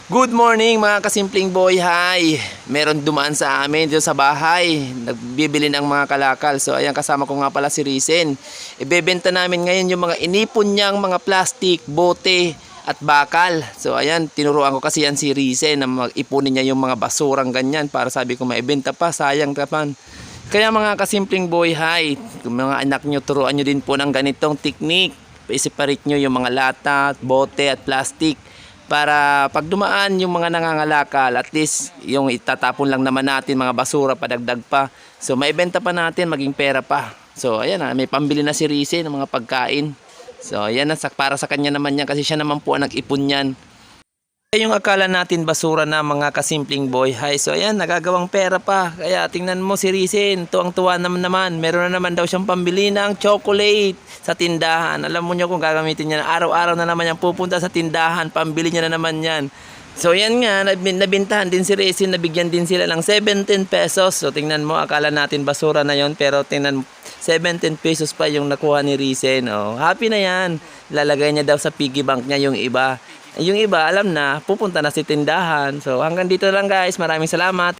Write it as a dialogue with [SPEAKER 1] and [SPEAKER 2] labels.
[SPEAKER 1] Good morning mga kasimpleng boy. Hi! Meron dumaan sa amin dito sa bahay. Nagbibili ng mga kalakal. So ayan, kasama ko nga pala si Risen. Ibebenta namin ngayon yung mga inipon niyang mga plastic, bote at bakal. So ayan, tinuruan ko kasi yan si Risen na mag-ipunin niya yung mga basurang ganyan para sabi ko maibenta pa, sayang naman. Kaya mga kasimpleng boy, hi! Kung mga anak nyo, turuan nyo din po ng ganitong technique. I-separate nyo yung mga lata, bote at plastic para pag dumaan yung mga nangangalakal, at least yung itatapon lang naman natin mga basura padagdag pa, so maibenta pa natin, maging pera pa. So ayan na, may pambili na si Rize ng mga pagkain. So ayan na, para sa kanya naman yan kasi siya naman po ang nag-ipon yan. Yung akala natin basura na mga kasimpleng boy, hi. So ayan, nagagawang pera pa. Kaya tingnan mo si Risen, tuwang-tuwa naman. Meron na naman daw siyang pambili ng chocolate sa tindahan. Alam mo nyo kung gagamitin niya, araw-araw na naman yan pupunta sa tindahan, pambili niya na naman yan. So yan nga, nabintahan din si Risen, nabigyan din sila ng 17 pesos. So tingnan mo, akala natin basura na yon, pero tingnan mo, 17 pesos pa yung nakuha ni Risen. Oh, happy na yan. Lalagay niya daw sa piggy bank niya yung iba. Yung iba, alam na, pupunta na sa tindahan. So hanggang dito lang guys, maraming salamat.